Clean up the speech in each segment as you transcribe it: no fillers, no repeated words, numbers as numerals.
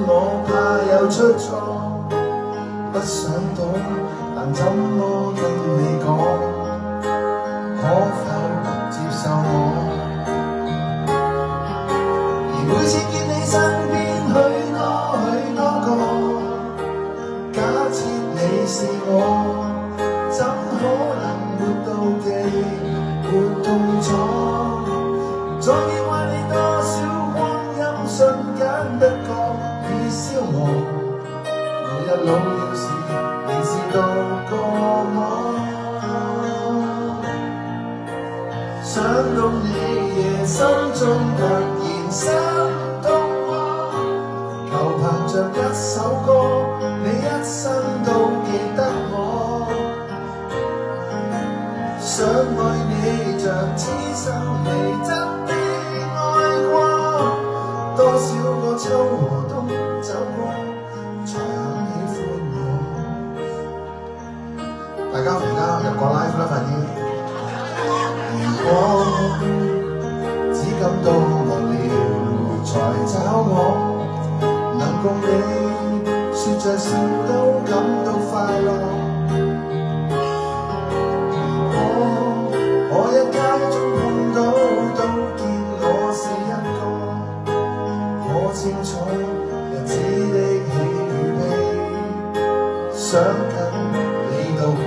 我怕有出錯，不想懂，但怎麼跟你講？可否接受我？而每次見你身邊許多個，假設你是我，怎可能沒妒忌，沒痛楚？再見壞你多少光陰，瞬間不覺已消磨。每日老了時，仍是獨個我。想到你夜心中突然心動我，求憑着一首歌，你一生都記得我。想愛你像痴心未真的愛過，多少個秋和冬走過，才肯喜歡我。大家而家入個 live 啦，快啲！如果只感到無聊才找我，能共你說着笑都感到快樂。我一街中碰到都見我是一個，可清楚日子的喜與悲，想跟你度過。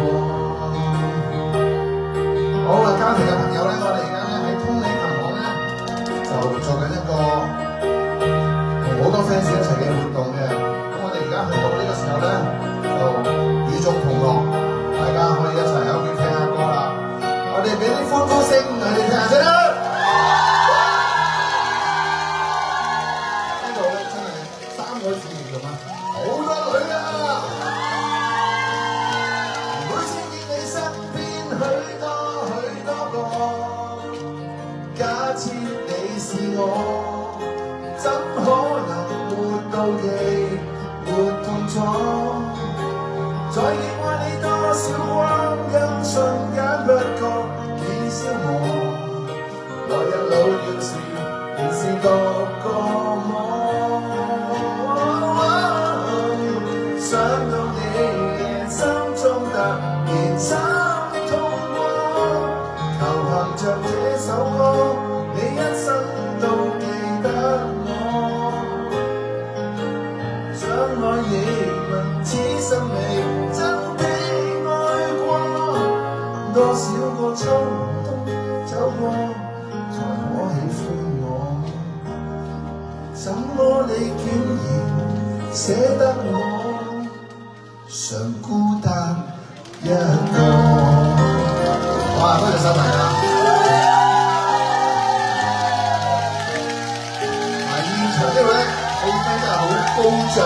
好啊，家庭嘅朋友咧，我哋而家咧喺通利銀行咧就做緊一個同好多 fans 一齊嘅活動嘅。咁我哋而家去到呢個時候咧，就與眾同樂，大家可以一齊喺屋企聽下歌啦。我哋俾啲歡呼聲佢哋聽下先啦。呢度咧真係3個字形容啊，好多女啊！每次見你身邊許多個，假設你是我，怎可能沒妒忌，沒痛楚？再見愛你多少光陰，瞬間不覺已消磨。來日老了時，仍是獨個我。想到你夜心中突然心痛過，求憑着這首歌，你一生都記得我。想愛你問此生未真的愛過，多少個秋和冬走過，才可喜歡我。怎麼你竟然捨得我，常孤單一個。哇！多謝晒大家。現場呢位氣氛真係好高漲。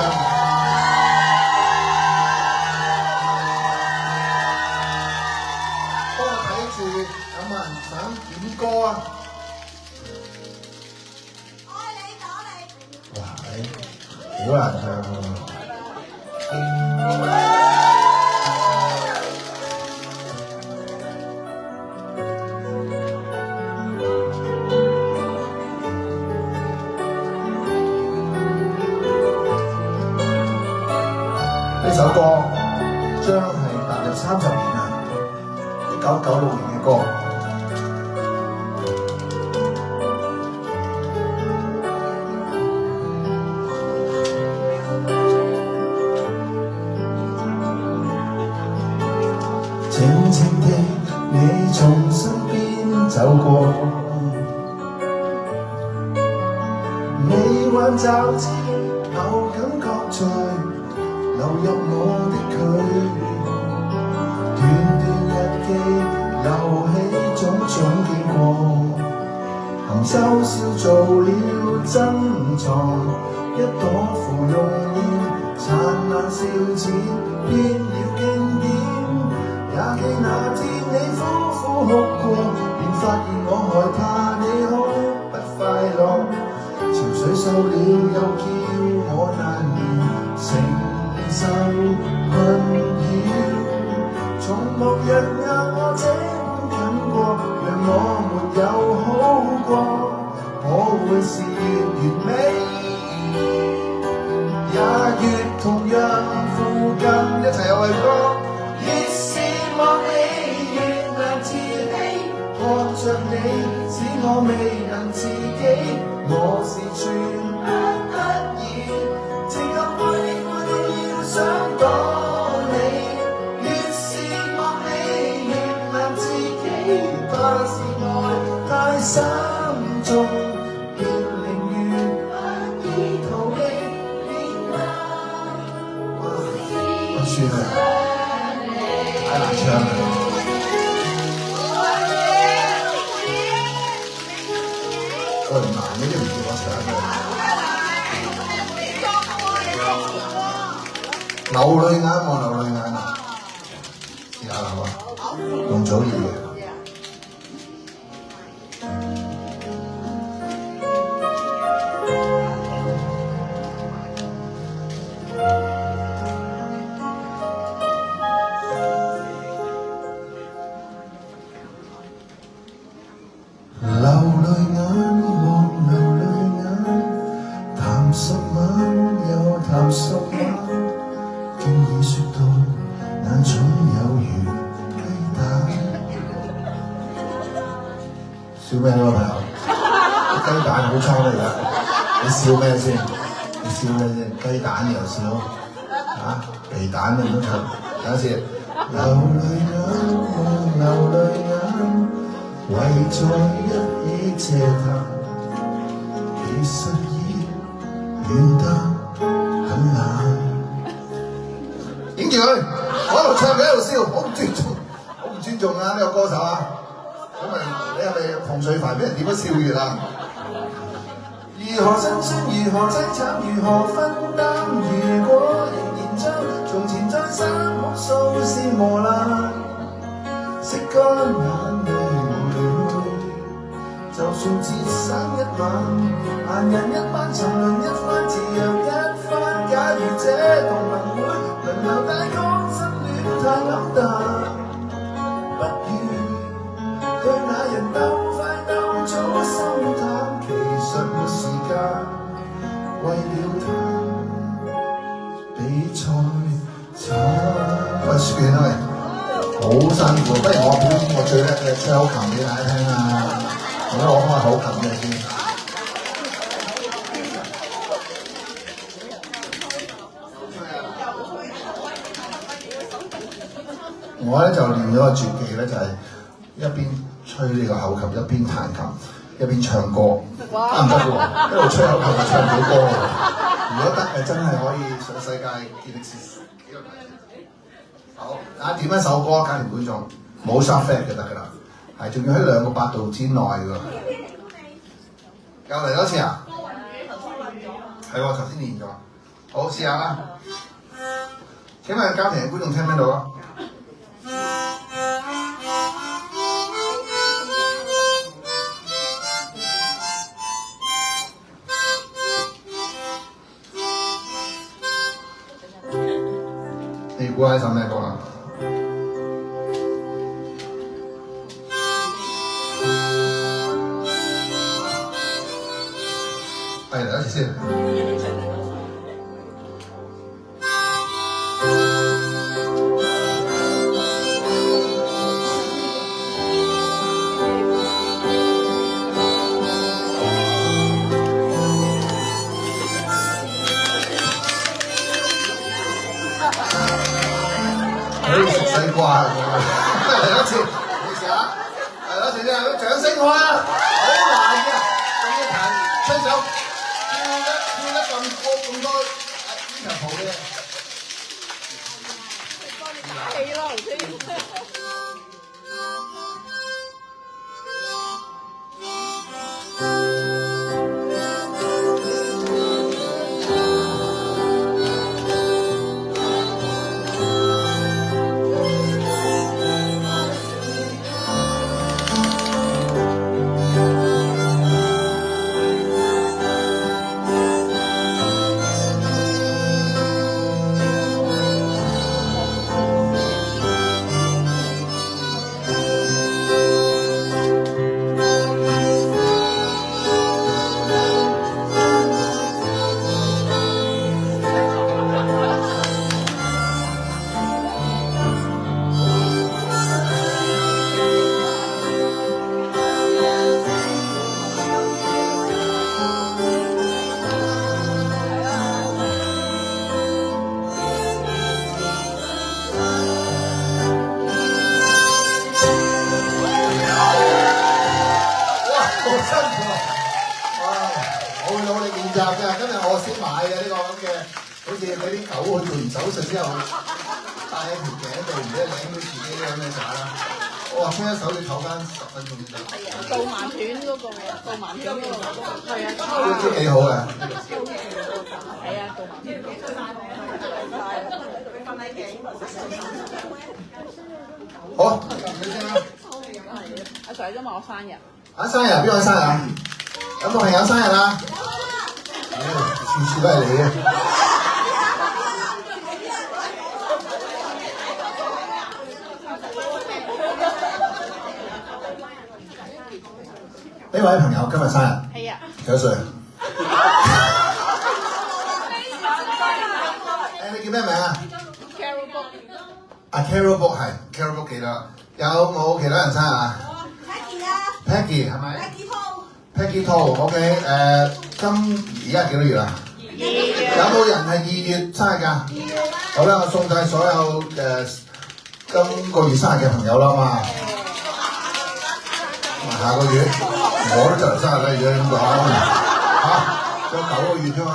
幫我睇住有冇人想點歌啊？愛你打你。哇！好難唱喎。呢首歌將係踏入30年啦，1996年嘅歌。靜靜地你從身邊走過，你挽袖之後感覺在流入我的軀，段段日記留起種種經過，含羞笑做了珍藏，一朵芙蓉葉燦爛笑臉變了經典。也記那天你苦苦哭過，便發現我害怕你哭不快樂，情緒受了又叫我難言承受困擾，從無人讓我這般緊過，讓我沒有好過，我會是完美。月同樣附近，一齊有位歌。越是望你越難自欺，看着你使我未能自己，我是全不得已，情感愛你愛到要想到你，越是望你越難自己，怕是愛太深重，越寧願不依逃避變愛。哇，算啦，太難唱啦。喂，唔難呢啲唔叫我唱嘅。流淚眼望流淚眼啊！試下啦，好嘛？容祖兒嘅。流淚眼望流淚眼，談10晚又談10晚，經已說到眼總有餘雞蛋。笑咩呢個朋友？雞蛋好差啦而家，你笑咩先？你笑咩先？雞蛋又笑，皮蛋你都唱。等一次，流淚眼望流淚眼，為在一起嗟嘆，其實已遠得很難。影住佢，我喺度唱佢喺度笑，好唔尊重，好唔尊重啊！呢個歌手啊，咁你係咪洪翠凡俾人點咗笑月啊？如何辛酸，如何凄慘，如何分擔，如果仍然將從前再三哭訴是磨難，拭乾眼淚回去，就算節省一晚，閒人一班沉淪一番，自揚一番。假如這同盟會輪流大江心戀太黯淡，不如對那人鬥快鬥早心淡，其實沒時間為了他比賽慘。喂，雪琪啊喂，好辛苦，不如我表演我最叻嘅吹口琴俾大家聽啊！我攞開口琴嘅先。我咧就練咗個絕技咧，就係一邊吹呢個口琴，一邊彈琴，一邊唱歌，得唔得喎？一路吹口琴就唱唔到歌喎。如果得嘅，真係可以上世界健力士紀錄大全。好，大家點一首歌，家庭觀眾冇 shuffle 就得㗎啦，係仲要喺2個八度之內㗎。又嚟多次啊？係喎，頭先練咗。好，試下啦。請問家庭嘅觀眾聽唔聽到啊？你估下呢首咩歌啊？嚟多次先。西瓜嚟多次，你試下，嚟多次先，掌聲好啊！好難嘅，咁一彈吹手，跳得咁多呢場好嘅。打氣咯，頭先。嘅呢個咁嘅，好似俾啲狗去做完手術之後戴喺條頸度，唔知領到自己咁嘅渣啦。我話吹一手要唞翻10分鐘先得。係啊，導盲犬嗰個啊，導盲犬嗰個係啊，都幾好嘅。係啊，導盲犬。好，你先啦。阿 Sir 今日我生日。啊，生日邊個生日啊？有冇朋友生日啊？次次都係你嘅。呢位朋友今日生日，係啊。幾多歲？你叫咩名啊 Carol Book。Carol Book 係 Carol Book 記得。有冇其他人生日啊 ？Peggy 係咪 ？Peggy Toe，OK 而家幾多月啊？2月。有冇人係2月生日㗎？好啦，我送晒所有今個月生日嘅朋友啦嘛。下個月我都就嚟生日啦，如果咁講嚇，仲有9個月啫嘛。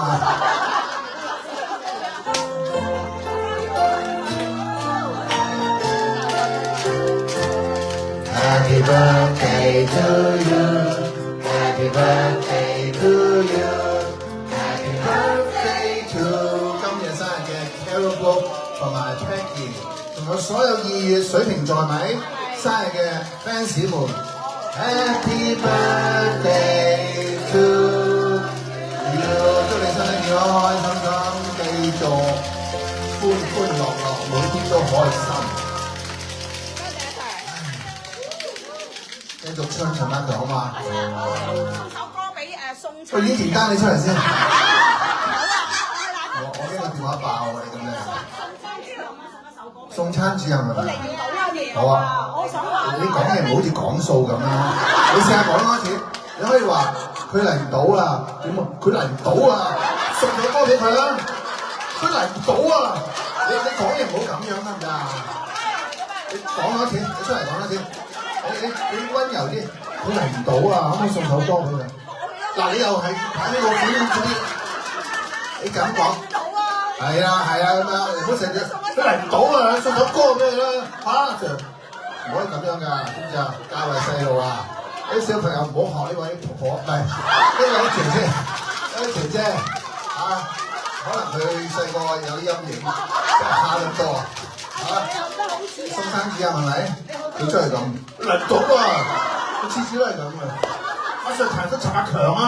Happy birthday to you, Happy birthday to you, Happy birthday to 今日生日嘅 Carol Book 同埋 Peggy， 仲有所有2月水瓶座咪生日嘅 fans 們。Happy birthday to you， 祝你身體健康，開開心心，繼續歡歡樂樂，每天都開心。繼續唱陳百強好嘛？送首歌俾宋琛。喂，以田丹你出嚟先。我驚個電話爆啊！你咁樣。宋琛主任係咪？好啊。你講嘢唔好似講數咁啦，你試下講多一次，你可以話佢嚟唔到啦，點啊？佢嚟唔到啊，送首歌俾佢啦，佢嚟唔到啊！你講嘢唔好咁樣得唔得啊？你講多一次，你出嚟講多一次，你溫柔啲，佢嚟唔到啊，可唔可以送首歌俾佢？嗱，你又係睇呢個表演嗰啲，你咁講。係啊咁樣，唔好成日佢嚟唔到啊，送首歌俾佢啦，嚇就。唔可以咁樣㗎，知唔知啊？教壞細路啊！啲小朋友唔好學呢位婆婆，唔係呢位姐姐，呢位姐姐啊，可能佢細個有啲陰影，蝦得多啊！宋生子啊，係咪？佢出嚟咁嚟到啊！佢次次都係咁嘅。阿 Sir 彈得陳百強啊，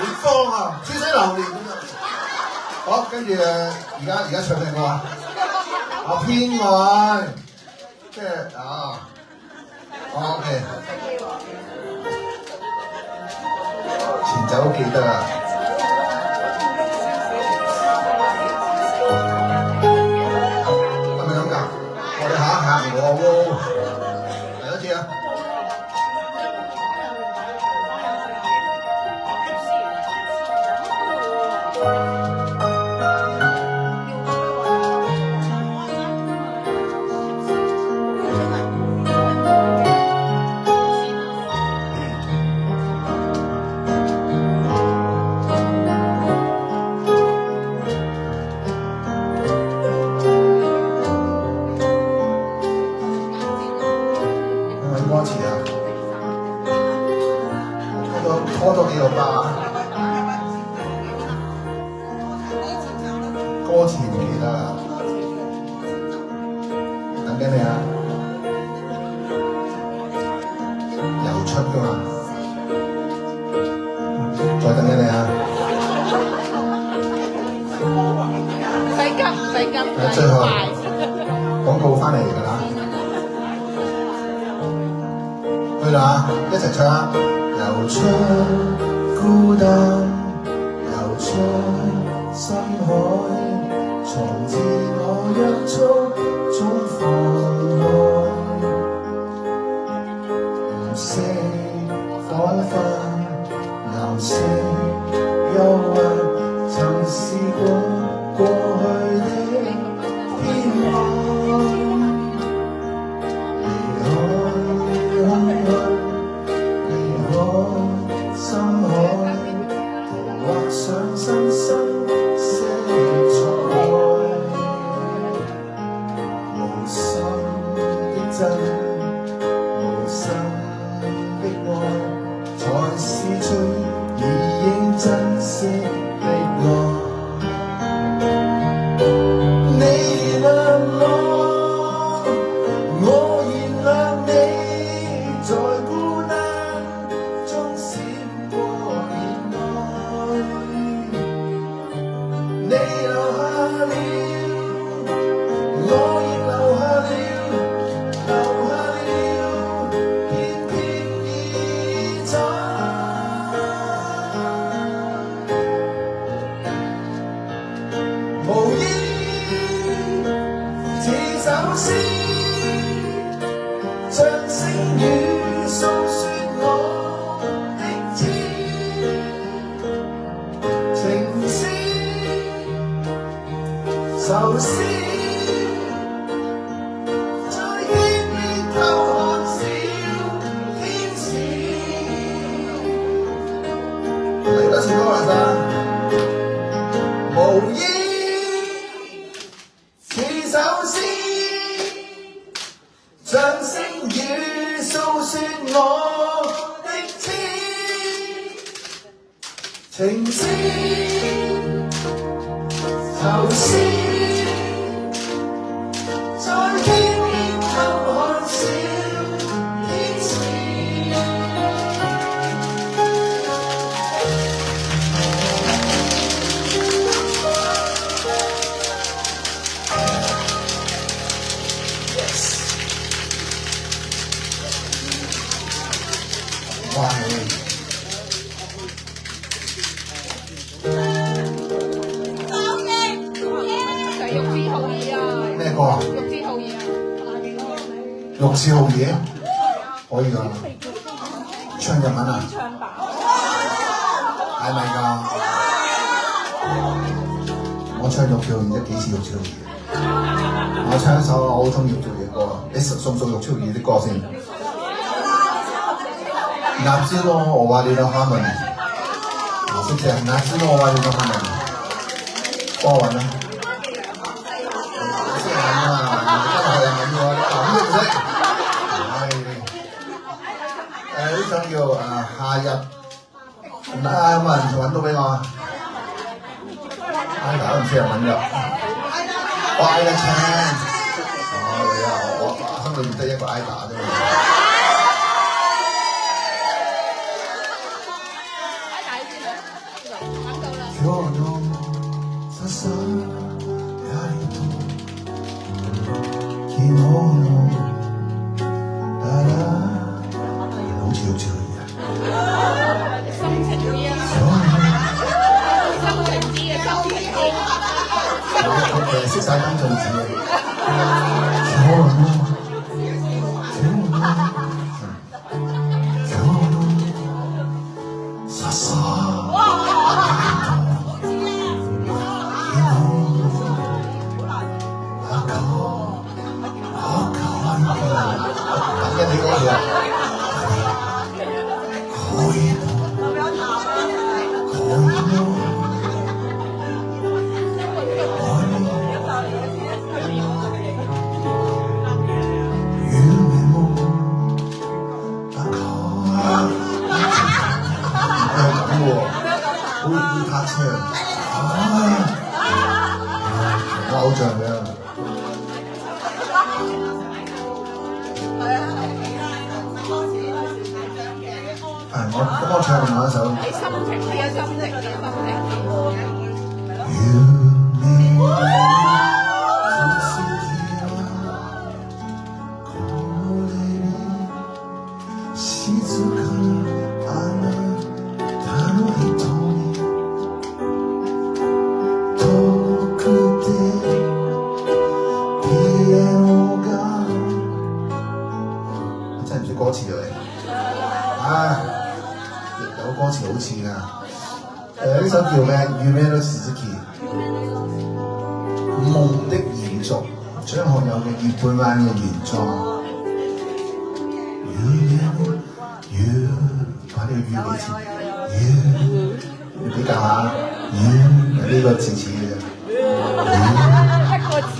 遠方啊，似水流年咁啊！好，跟住而家唱咩歌啊？我偏愛。即係OK， 前奏都記得啦。係咪咁㗎？我哋下一下我喎，嚟多次啊！歌詞啊，拖咗幾個巴，歌詞唔記得啦，等緊你啊，又出㗎嘛，再等緊你啊，唔使急，最後廣告翻嚟㗎啦。去啦，一齊唱啊！遊出孤單，遊出深海，從自我約束中放開，唔識彷彿藍色憂鬱，曾試過過去的偏愛。深海，圖畫上深深你留下了，我亦留下了，留下了片片意彩。無意這首詩，像星語訴說我的痴情詩，愁思在天邊偷看小天使。嚟多次歌啦，生。無意似首詩，像星語訴說我的痴情詩，愁思在天邊偷看小天使。哇！就係玉之浩爾啊！咩歌啊？玉之浩爾啊！玉字浩爾可以㗎，唱日文啊？係咪㗎？我唱玉字浩爾得幾次玉字浩爾？我唱一首我好中意玉字浩爾嘅歌，你送唔送玉字浩爾啲歌先？哪知道我話你到他們，識唔識啊？哪知道我話你到他們，幫我揾啦。識日文啊嘛，今日學日文喎，咁都唔識。呢首叫夏日，有冇人揾到俾我啊？Ida 都唔識日文㗎，我 Ida Chan，我心裏面得一個 Ida 啫嘛。識晒金種子我偶像嘅。我唱另外一首。你心情，你嘅心情，你嘅心情。真係唔識歌詞啊你。有歌詞好似㗎。呢首叫咩？夢の続き，夢的延續，張學友嘅月半彎嘅原創。把呢個語俾詞，你比較下，呢個詞詞嘅啫。一個字。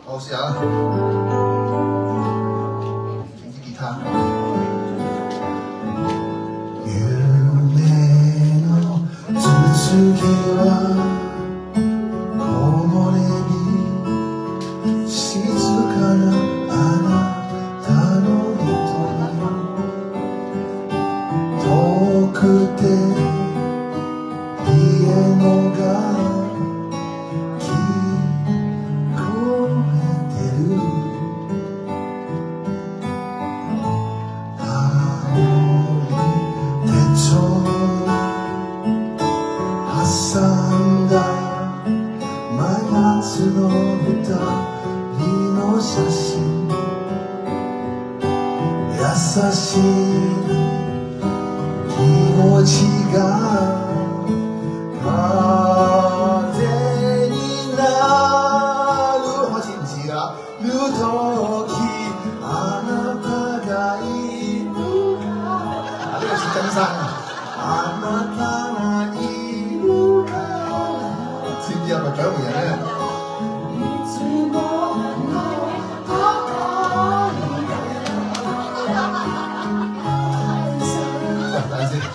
我試下，整支吉他。夢の続きは木漏れ日静かなあなたの瞳遠くて家のが聞こえてる青い手帳挟んだ真夏の二人の写真優しい気持ちが風になる我知唔知啊？る時あなたがいるから呢個是真山あなたがいるから知唔知係咪獎門人咧？等陣先，好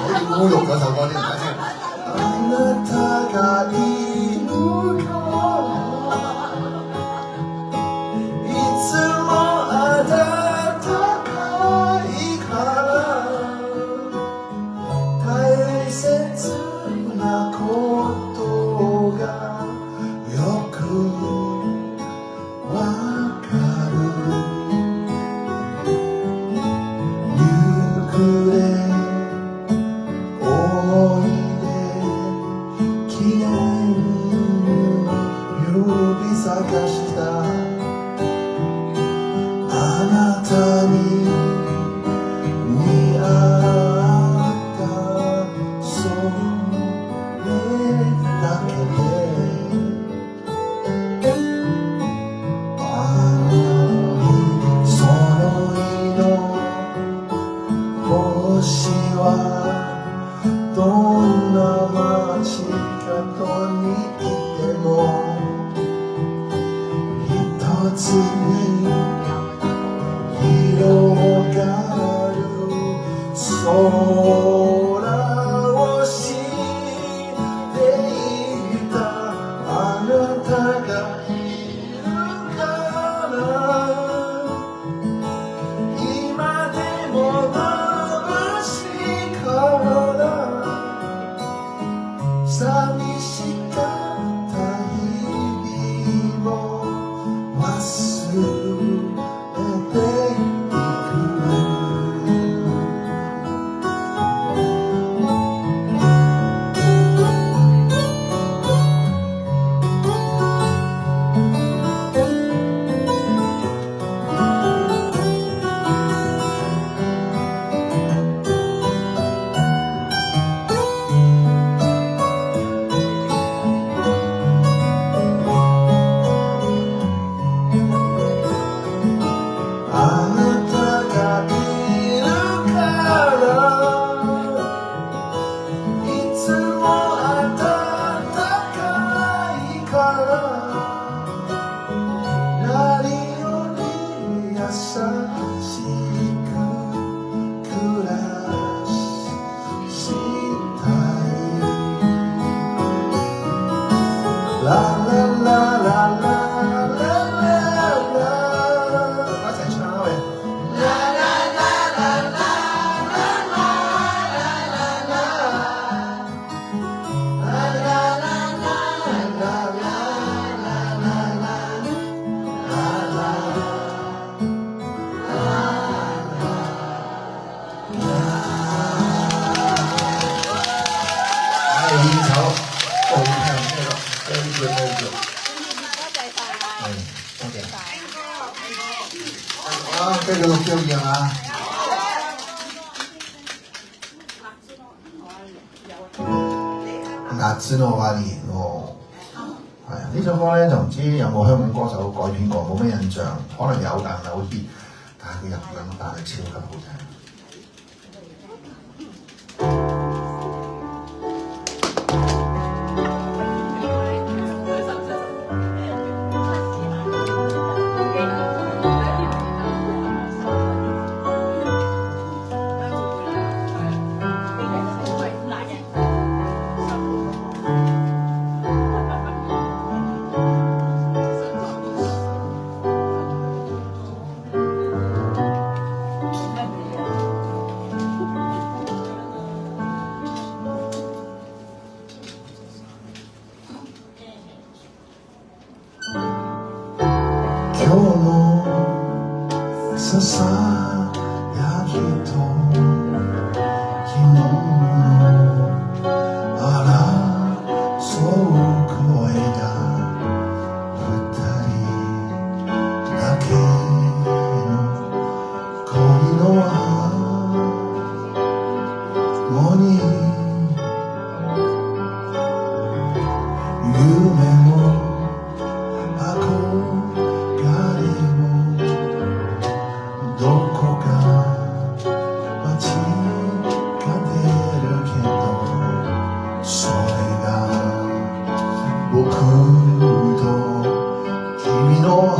似侮辱嗰首歌添，等陣先。あなたがいるからいつも暖かいから大切なことがよくわかる夕暮れ思い出記念指さかしたあなたに似合ったそれだけであの日その日の星はどんな街角にいても一つに広がる空を知っていたあなたがいるから今でも眩しいから寂しかった日々を忘れていくあなたがいるからいつも暖かいから何より優しく暮らしたいラララララ跟住錄張樣啊！夏の終わり哦，係啊！呢首歌咧就唔知有冇香港歌手改編過，冇咩印象，可能有，但唔係好 hit。但係佢日文版係超級好聽。ささやきと昨日の争う声が二人だけの恋のハーモニー夢も憧れもどこか間違ってるけどそれが僕と君のハ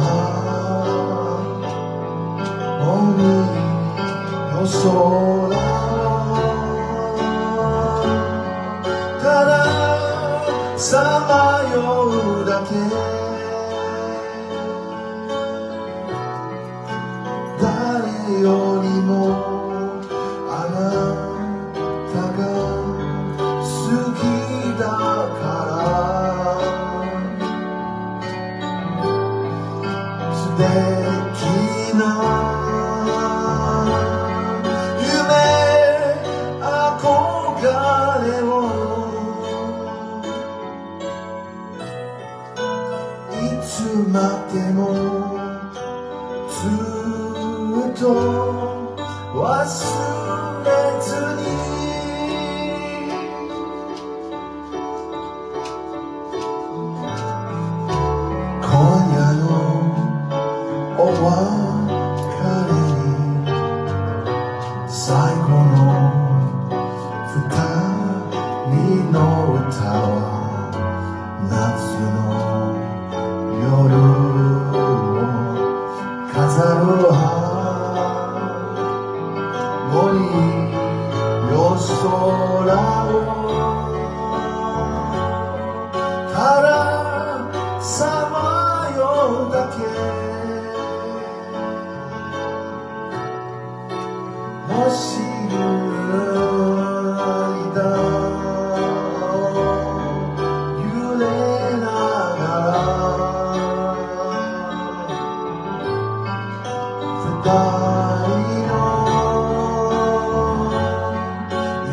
ーモニーの空たださまようだけ誰よりもあなたが好きだから素敵な夢憧れをいつまでもずっと忘れずに今夜のお別れに最後の二人の歌は夏の夜を飾るハーモニーの空をたださまようだけもし間揺れながら二人の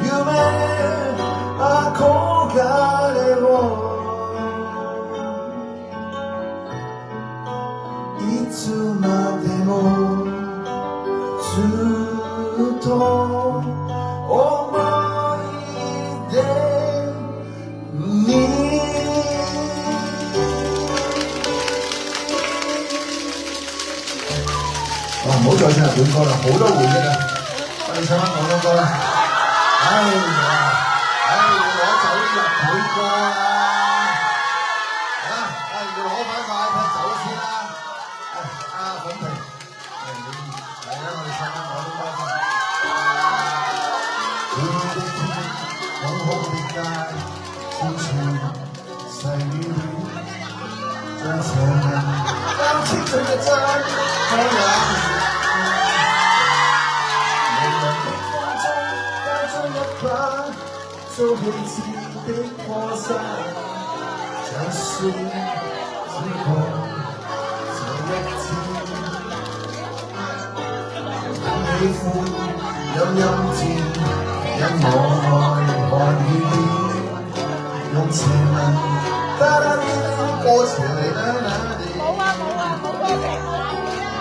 夢憧れをいつまでもずっと思い出に哇！唔好再唱日本歌啦，好多回憶啊！我哋唱翻廣東歌啦。唉呀，攞走啲日本歌啊！要攞翻個 iPad 走先啦。粉皮，嚟啦，我哋唱翻廣東歌先。灰的天，空空的街，清泉細雨將斜紋交織進一張開眼。做彼此的過失，像雪之後這一天，喜歡陰陰戰，因我愛看雨點，用斜紋打打啲歌詞嚟啦啦啲。冇歌詞。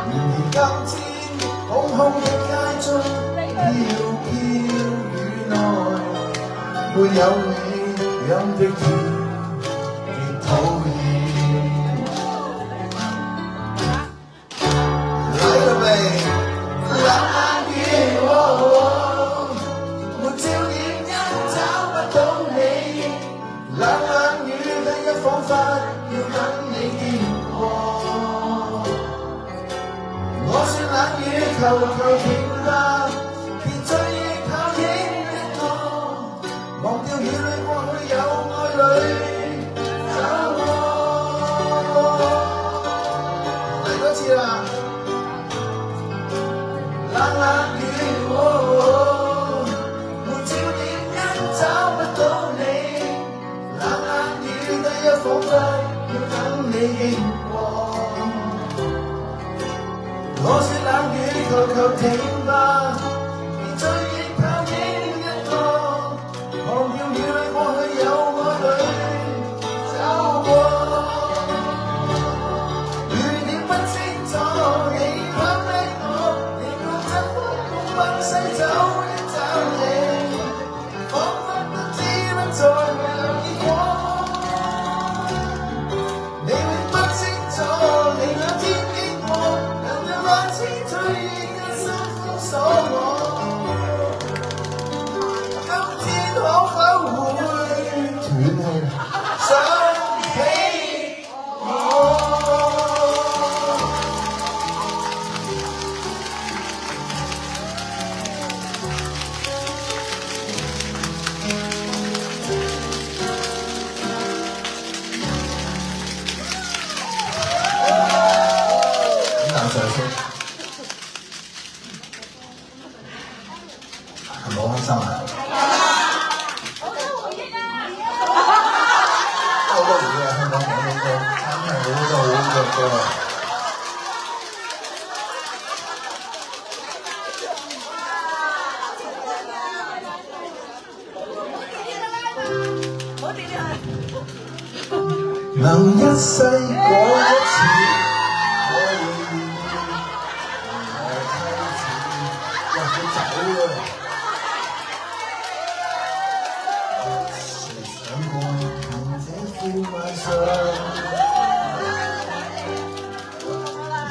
然而今天空空的街中，飄飄雨內。沒有你飲的甜亦討厭。嚟啦未？冷眼雨沒焦點因找不到你，冷眼雨第一彷彿要等你見過。我說冷雨求停吧，別追憶泡影的我。忘掉雨裏過去有愛侶找我。嚟多次啦！冷冷雨沒焦點因找不到你，冷冷雨第一彷彿要等你經過。我說冷雨求卻挺吧，別追憶靠應一個，忘掉與你過去有愛侶走過，雨點不清楚，你拍低我，你共執風東西走一找你，彷彿不知不再有結果。你永不清楚，你那天經過，能讓那千歲嘅心封鎖我。今天可否會斷氣，想起我？點啖水先？係咪好開心啊？好多回憶啊！香港講嘅歌真係好多好嘅歌。能一世講一次，我會願意同我妻子。哇！佢走啦！誰想過憑這副賣相，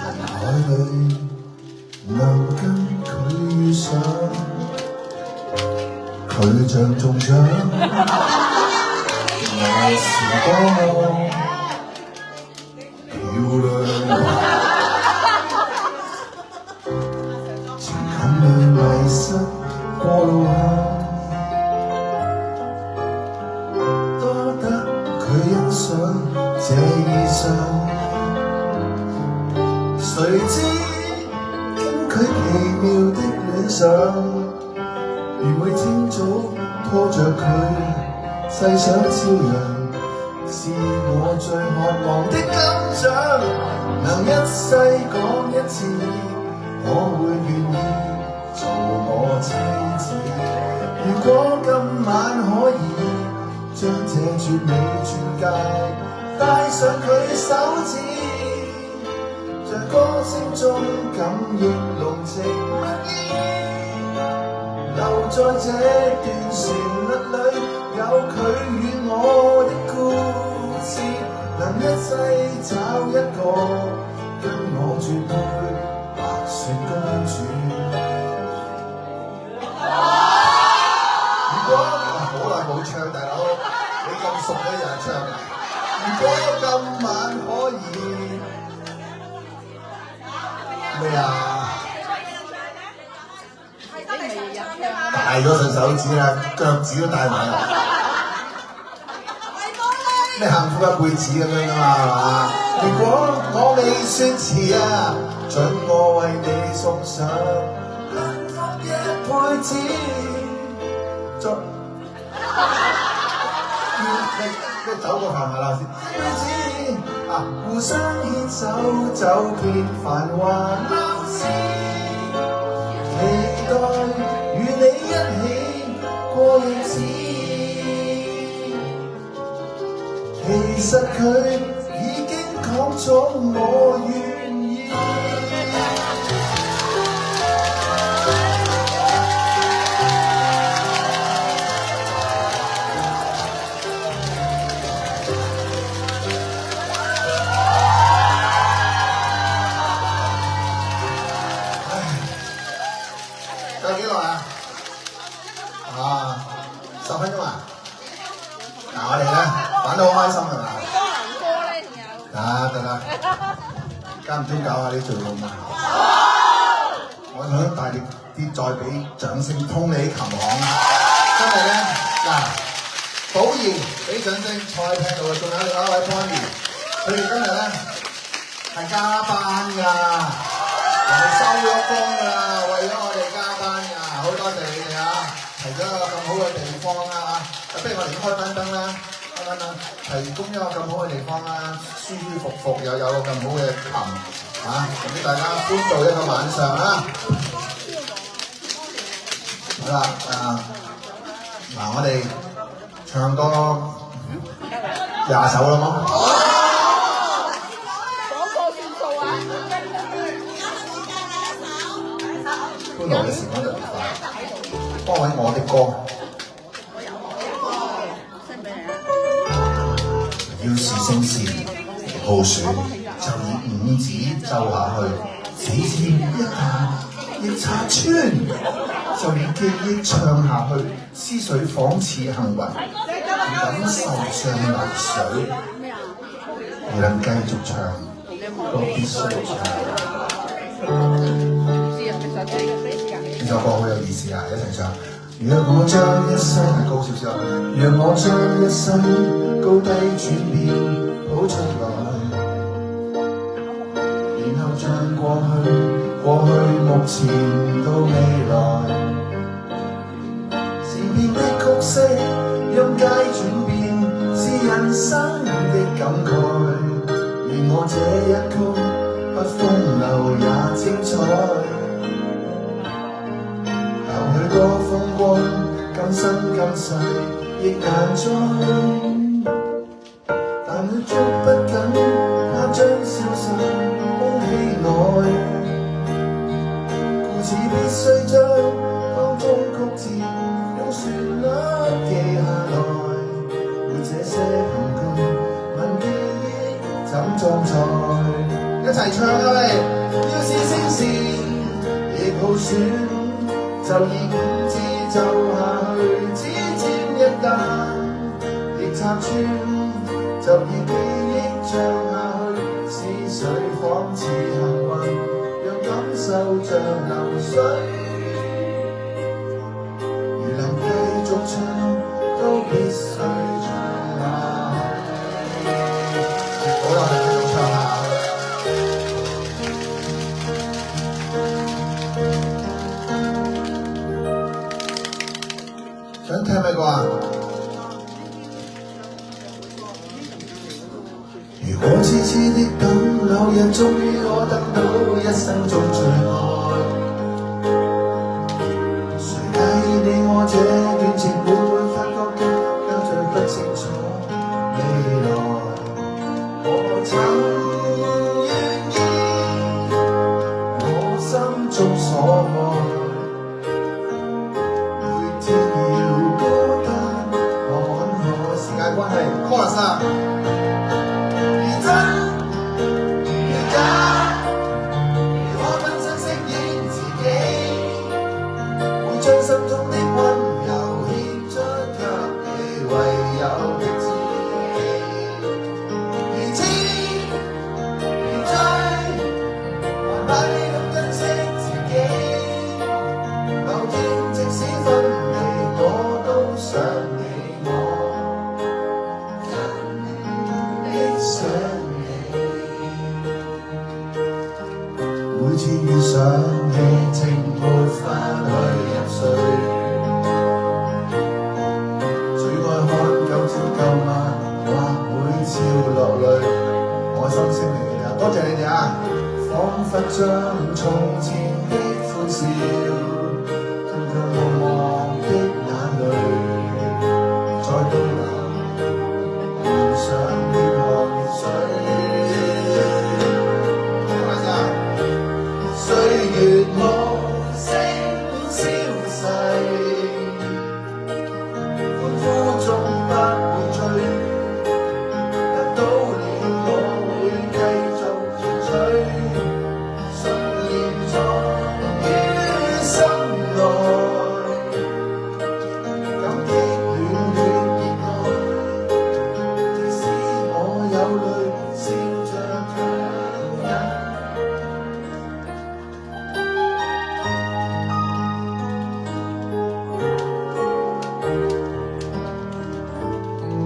人海裏能跟佢遇上，佢像中獎，那時光。漂亮，情感裏迷失過路向，多得佢欣賞這意象。誰知經佢奇妙的戀上，如每清早拖着佢細想朝陽。是我最渴望的金獎，能一世講一次，我會願意做我妻子。如果今晚可以將這絕美鑽戒戴上佢手指，在歌聲中感應濃情蜜意，留在這段旋律裏，有佢與我的故事，能一世找一個跟我絕配白雪公主。如果好耐冇唱，大佬你咁熟嘅人唱啊！如果今晚可以咩啊？大咗隻手指啦，腳趾都帶埋啦。咩幸福一輩子咁樣㗎嘛，係嘛？如果我未算遲啊，准我為你送上幸福一輩子。你走個範圍啦先。一輩子啊，互相牽手走遍繁華鬧市，期待與你一起過日子。其實佢已經講咗我願意。仲有幾耐啊？10分鐘啊？嗱，我哋咧玩得好開心係咪？得啦，間唔中搞下啲聚會嘛。我想大力啲再俾掌聲，通你琴行。真係咧，嗱，寶儀俾掌聲，坐喺廳度嘅，仲有另外一位 Bonnie， 佢哋今日咧係加班㗎，人哋收咗工㗎啦，為咗我哋加班㗎，好多謝你哋啊！提咗一個咁好嘅地方啦嚇，不如我哋開返燈啦。提供一個咁好嘅地方啦，舒舒服服又有個咁好嘅琴嚇，俾大家歡度一個晚上啦。好啦，嗱，我哋唱多20首啦嘛。講個算數啊！歡樂嘅時光特別快，幫揾我的歌。要是聲線浩選，就以5指奏下去，指尖一彈亦拆穿，就以記憶唱下去，思緒仿似行雲，感受像流水。而能繼續唱，都必須唱。呢首歌好有意思啊！一齊唱。若我將一生高少少，若我將一生高低轉變譜出來，然後將過去、目前到未來，善變的曲式，音階轉變是人生的感慨。願我這一曲不風流也精彩。許多風光，今生今世亦難再，但卻捉不緊，怕將消失空氣內，故此必須將當中曲折用旋律記下來，會這些憑據問記憶怎裝載，一齊唱啊你！要是聲線亦浩選。就以5指奏下去，指尖一彈亦拆穿，就以記憶唱下去，思緒仿似行雲，讓感受像流水。如能繼續唱，都必須唱下去。好啦，繼續唱下。想聽咩歌啊？如果痴痴的等，某日終於可得到一生中最愛，誰介意你我這段情會唔會發覺交最不清楚未來？我曾願意，我心中所愛。關係 chorus 啊！如真如假，如可分身飾演自己，會將心中的溫柔獻出給你，唯有的知己。如痴如醉，還怕你懂珍惜自己。某天即使分離，我都想你。每次遇上夜情沒法去入睡，最愛看舊朝舊晚，或會笑落淚。我心聲嚟㗎，多謝你哋啊！彷彿將從前的歡笑，將過往的眼淚，再倒流，換上了汗水。歲月無聲消逝，歡呼中不會醉，得到了我會繼續存取，信念藏於心內，感激暖暖熱愛，即使我有淚，笑着強忍。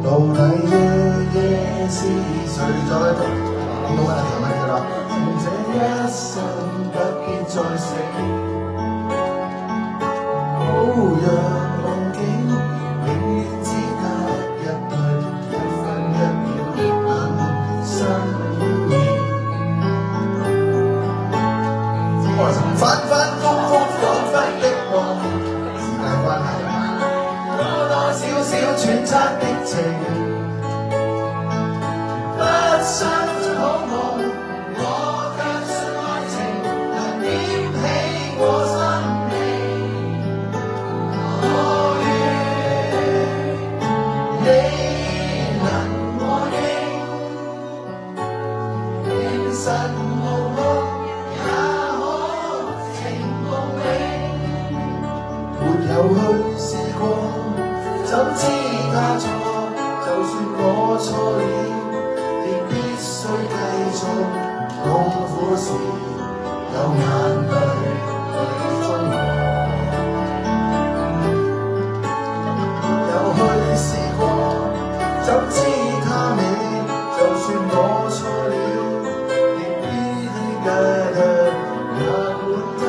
到底夜夜是誰在講到我哋琴日嘅啦？情這一生不必再醒，好讓夢境永遠只得一對1分1秒很身影。反反覆覆彷彿的夢，時間錯了，亦必須繼續。痛苦時有眼淚淚中和，又去試過，怎知他美？就算我錯了，亦必須繼續。也管他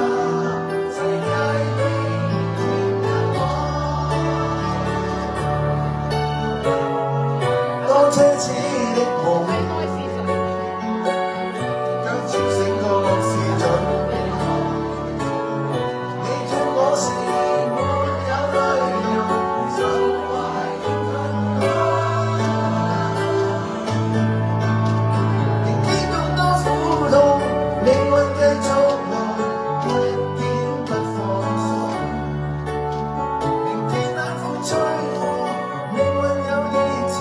世界永遠有我。當奢侈的夢將吵醒個時準，你叫我是沒有淚容，就懷疑更多。仍見咁多苦痛，命運繼續來，一點不放鬆。聆聽冷風吹過，命運有熱情。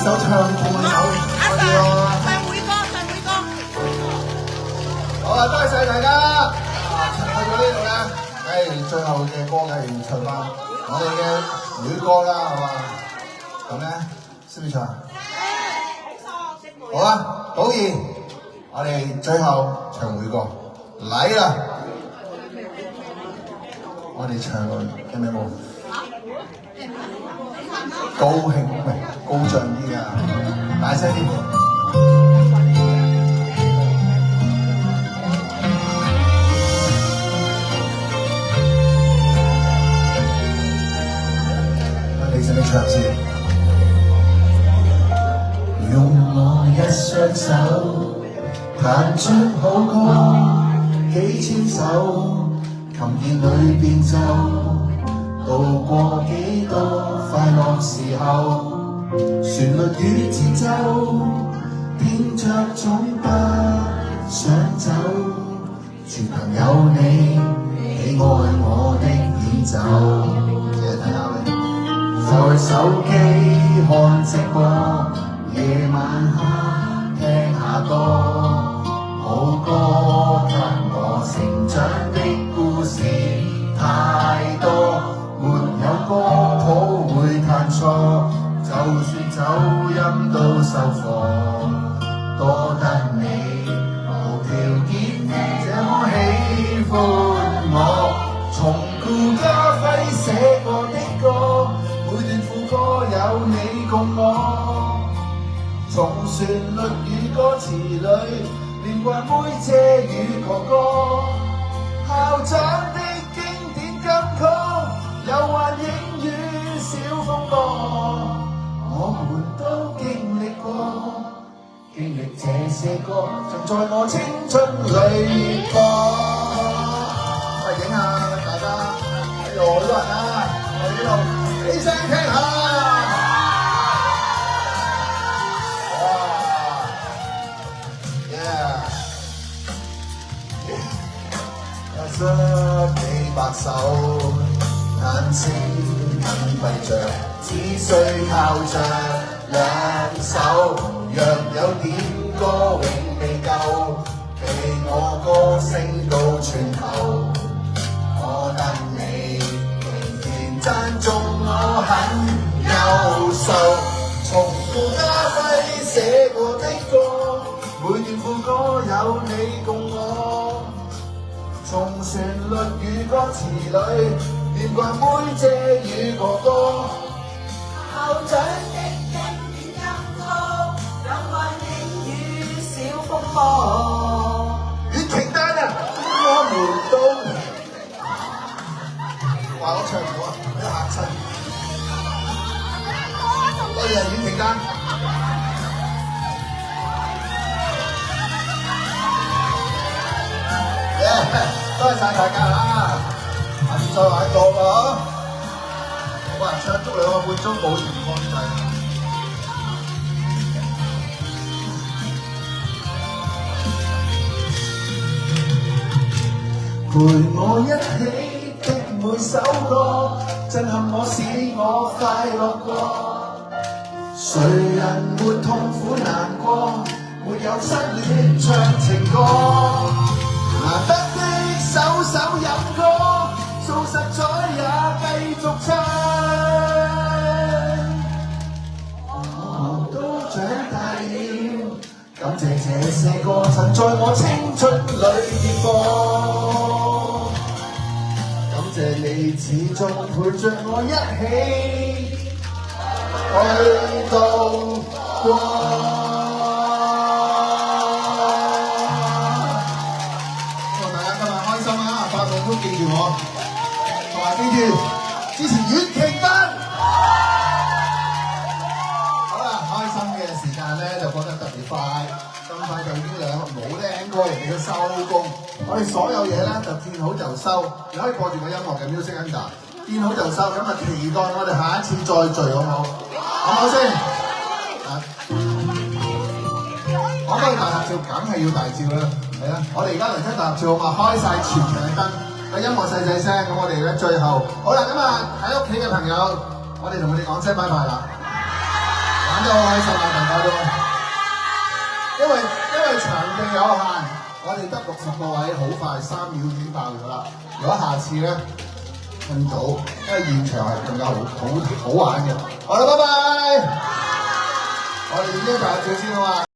手唱同埋手，阿 Sir， 唱會歌，唱會歌。好啊！多謝大家。去到呢度咧，最後嘅歌梗係要唱翻我哋嘅會歌啦，係嘛？咁咧，識唔識唱？好啊，寶儀，我哋最後唱會歌嚟啦！我哋唱個叫咩舞？高興唔係高漲啲啊！大聲啲！你識唔識唱先？用我一雙手彈出好歌，幾千首琴鍵裏變奏。度過幾多快樂時候，旋律與節奏，聽着總不想走。全憑有你喜愛我的演奏。借睇下你，在手機看直播，夜晚黑聽下歌，好歌給我成長的故事太多。沒有歌譜會彈錯，就算走音都收貨。多得你無條件這麼喜歡我，從顧嘉輝寫過的歌，每段副歌有你共我。從旋律與歌詞裏連貫妹姐與哥哥，校長的經典金曲。有幻影與小風波，我們都經歷過，經歷這些歌，曾在我青春裏播。喂，影下大家，哎呦，好多人啊！我哋呢度起聲聽下。哇 ，yeah，幾百首。眼睛緊閉着，只需靠着兩手。若有點歌永未夠，俾我歌聲到全球。我得你仍然讚頌我很優秀。從顧嘉輝寫過的歌，每段副歌有你共我。從旋律與歌詞裏連貫妹姐與哥哥，校長的經典金曲，有幻影與小風波。阮瓊丹啊，我們都話我唱唔好啊，俾嚇親。多謝阮瓊丹。多謝晒大家啦！下次再玩過喎，好啊！唱足2個半鐘冇完放掣。陪我一起的每首歌，震撼我，使我快樂過。誰人沒痛苦難過？沒有失戀唱情歌。難得的首首飲歌。我青春裏熱播。感謝你始終陪着我一起去度過。希望大家今日開心啊！發夢都記住我，同埋記住支持阮瓊丹。好啦，開心嘅時間咧就過得特別快，咁快就已經冇聽過人哋嘅收工。我哋所有嘢咧就見好就收，你可以播住個音樂嘅 music under， 見好就收，咁啊期待我哋下一次再聚，好唔好？好唔好先？講到大合照，梗係要大照啦，係啦。我哋而家嚟出大合照好嘛？開晒全場嘅燈，個音樂細細聲，咁我哋咧最後好啦，咁啊喺屋企嘅朋友，我哋同佢哋講聲拜拜啦，玩得好開心啊，大家都。因為場地有限，我哋得60個位，好快3秒已經爆咗啦。如果下次咧更早，因為現場係更加好玩嘅。好啦，拜拜。我哋已經大合照先啦嘛。